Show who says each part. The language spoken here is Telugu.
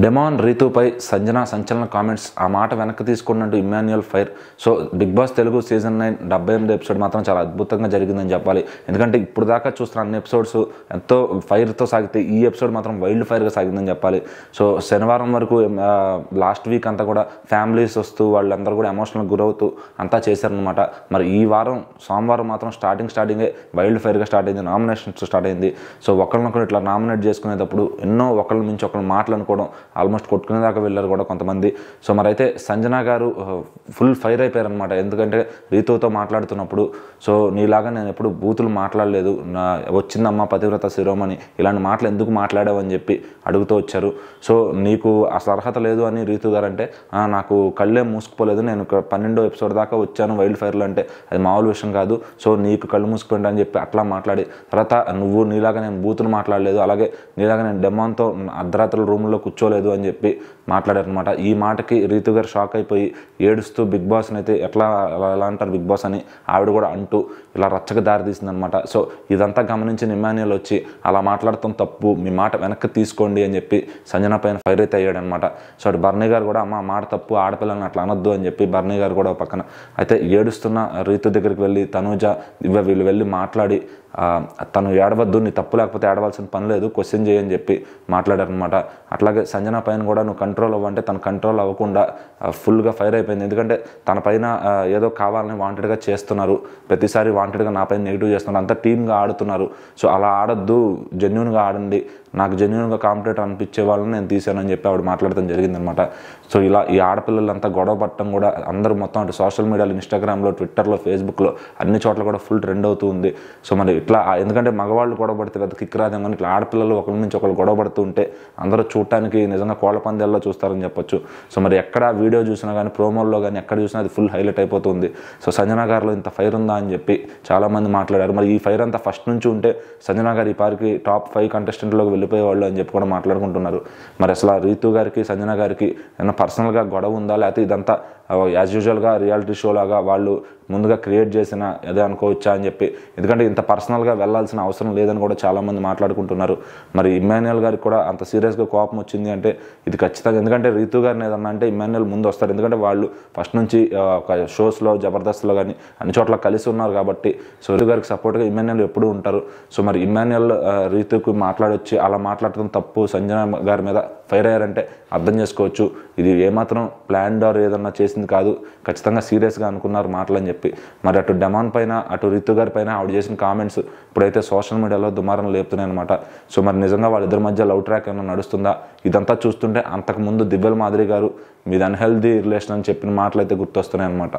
Speaker 1: డెమాన్ రీతుపై సంజన సంచలన కామెంట్స్. ఆ మాట వెనక్కి తీసుకున్నట్టు Emmanuel fire. So Bigg Boss Telugu season 9 78 episode మాత్రం చాలా అద్భుతంగా జరిగిందని చెప్పాలి. ఎందుకంటే ఇప్పుడు దాకా చూస్తున్న అన్ని ఎపిసోడ్స్ ఎంతో ఫైర్తో సాగితే ఈ ఎపిసోడ్ మాత్రం వైల్డ్ ఫైర్గా సాగిందని చెప్పాలి. సో శనివారం వరకు లాస్ట్ వీక్ అంతా కూడా ఫ్యామిలీస్ వస్తూ వాళ్ళందరూ కూడా ఎమోషనల్ గురవుతూ అంతా చేశారనమాట. మరి ఈ వారం సోమవారం మాత్రం స్టార్టింగే వైల్డ్ ఫైర్గా స్టార్ట్ అయింది. నామినేషన్స్ స్టార్ట్ అయింది. సో ఒకరినొకరు ఇట్లా నామినేట్ చేసుకునేటప్పుడు ఎన్నో ఒకళ్ళ మించి ఒకళ్ళు మాటలు అనుకోవడం, ఆల్మోస్ట్ కొట్టుకునేదాకా వెళ్ళారు కూడా కొంతమంది. సో మరైతే సంజన గారు ఫుల్ ఫైర్ అయిపోయారనమాట. ఎందుకంటే రీతుతో మాట్లాడుతున్నప్పుడు, సో నీలాగా నేను ఎప్పుడు బూతులు మాట్లాడలేదు, వచ్చిందమ్మా పతివ్రత శిరోమణి, ఇలాంటి మాటలు ఎందుకు మాట్లాడావు అని చెప్పి అడుగుతూ వచ్చారు. సో నీకు అసలు అర్హత లేదు అని రీతు గారు అంటే, నాకు కళ్ళే మూసుకుపోలేదు, నేను 12వ ఎపిసోడ్ దాకా వచ్చాను వైల్డ్ ఫైర్లో అంటే అది మామూలు విషయం కాదు, సో నీకు కళ్ళు మూసుకుపోయింది అని చెప్పి అట్లా మాట్లాడి, తర్వాత నువ్వు నీలాగా నేను బూతులు మాట్లాడలేదు, అలాగే నీలాగా నేను డెమాన్తో అర్ధరాత్రుల రూమ్లో కూర్చోలేదు అని చెప్పి మాట్లాడారనమాట. ఈ మాటకి రీతు గారు షాక్ అయిపోయి ఏడుస్తూ బిగ్ బాస్ని అయితే ఎలా అంటారు బిగ్ బాస్ అని ఆవిడ కూడా అంటూ ఇలా రచ్చక దారి తీసిందనమాట. సో ఇదంతా గమనించిన ఇమ్మాన్యుయల్ వచ్చి అలా మాట్లాడటం తప్పు, మీ మాట వెనక్కి తీసుకోండి అని చెప్పి సంజన పైన ఫైర్ అయితే అయ్యాడనమాట. సో అటు బర్నీ గారు కూడా అమ్మ మాట తప్పు, ఆడపిల్లల్ని అట్లా అనొద్దు అని చెప్పి బర్నీ గారు కూడా పక్కన అయితే ఏడుస్తున్న రీతు దగ్గరికి వెళ్ళి తనూజ వీళ్ళు వెళ్ళి మాట్లాడి, తను ఏడవద్దు, నీ తప్పు లేకపోతే ఏడవలసిన పని లేదు, క్వశ్చన్ చేయని చెప్పి మాట్లాడారనమాట. అట్లాగే సంజన పైన కూడా నువ్వు కంట్రోల్ అవ్వంటే తను కంట్రోల్ అవ్వకుండా ఫుల్గా ఫైర్ అయిపోయింది. ఎందుకంటే తన పైన ఏదో కావాలని వాంటెడ్గా చేస్తున్నారు, ప్రతిసారి వాంటెడ్గా నా పైన నెగిటివ్ చేస్తున్నారు, అంతా టీమ్గా ఆడుతున్నారు. సో అలా ఆడొద్దు, జెన్యూన్గా ఆడండి, నాకు జెన్యూన్గా కాంపిటేటర్ అనిపించే వాళ్ళని నేను తీశానని చెప్పి ఆవిడ మాట్లాడటం జరిగిందనమాట. సో ఇలా ఈ ఆడపిల్లలంతా గొడవ పట్టడం కూడా అందరూ మొత్తం అటు సోషల్ మీడియాలో, ఇన్స్టాగ్రామ్లో, ట్విట్టర్లో, ఫేస్బుక్లో అన్ని చోట్ల కూడా ఫుల్ ట్రెండ్ అవుతూ ఉంది. సో మరి ఇట్లా ఎందుకంటే మగవాళ్ళు గొడవ పడితే పెద్ద కిక్ రాదేమో కానీ ఇట్లా ఆడపిల్లలు ఒకరి నుంచి ఒకరు గొడవ పడుతూ ఉంటే అందరూ చూడటానికి నిజంగా కోళ్ళ పందాల్లో చూస్తారని చెప్పొచ్చు. సో మరి ఎక్కడ వీడియో చూసినా కానీ, ప్రోమోల్లో కానీ ఎక్కడ చూసినా అది ఫుల్ హైలైట్ అయిపోతుంది. సో సంజన గారిలో ఇంత ఫైర్ ఉందా అని చెప్పి చాలామంది మాట్లాడారు. మరి ఈ ఫైర్ అంతా ఫస్ట్ నుంచి ఉంటే సంజన గారు ఈ పారికి టాప్ 5 కంటెస్టెంట్లోకి వెళ్ళిపోయేవాళ్ళు అని చెప్పి కూడా మాట్లాడుకుంటున్నారు. మరి అసలు రీతు గారికి సంజన గారికి ఏమైనా పర్సనల్గా గొడవ ఉందా, లేకపోతే ఇదంతా యాజ్ యూజువల్గా రియాలిటీ షో లాగా వాళ్ళు ముందుగా క్రియేట్ చేసిన అదే అనుకోవచ్చా అని చెప్పి, ఎందుకంటే ఇంత పర్సనల్గా వెళ్ళాల్సిన అవసరం లేదని కూడా చాలామంది మాట్లాడుకుంటున్నారు. మరి ఇమ్మాన్యుయల్ గారికి కూడా అంత సీరియస్గా కోపం వచ్చింది అంటే ఇది ఖచ్చితంగా, ఎందుకంటే రీతు గారిని ఏదన్నా అంటే ఇమ్మాన్యుయల్ ముందు వస్తారు, ఎందుకంటే వాళ్ళు ఫస్ట్ నుంచి ఒక షోస్లో, జబర్దస్త్లో కానీ అన్ని చోట్ల కలిసి ఉన్నారు కాబట్టి. సో రీతు గారికి సపోర్ట్గా ఇమ్మాన్యుయల్ ఎప్పుడూ ఉంటారు. సో మరి ఇమ్మాన్యుయల్ రీతుకు మాట్లాడొచ్చి అలా మాట్లాడటం తప్పు, సంజన గారి మీద ఫైర్ అయ్యారంటే అర్థం చేసుకోవచ్చు ఇది ఏమాత్రం ప్లాన్డ్ ఆర్ ఏదన్నా చేసింది కాదు, ఖచ్చితంగా సీరియస్గా అనుకున్నారు మాటలని చెప్పి. మరి అటు డెమాన్ పైన, అటు రీతు గారి పైన ఆవిడ చేసిన కామెంట్స్ ఇప్పుడైతే సోషల్ మీడియాలో దుమారం లేపుతున్నాయి అనమాట. సో మరి నిజంగా వాళ్ళిద్దరి మధ్య లవ్ ట్రాక్ ఏమైనా నడుస్తుందా? ఇదంతా చూస్తుంటే అంతకుముందు దివ్యల మాదిరి గారు మీది అన్హెల్దీ రిలేషన్ అని చెప్పిన మాటలు అయితే గుర్తొస్తున్నాయి అనమాట.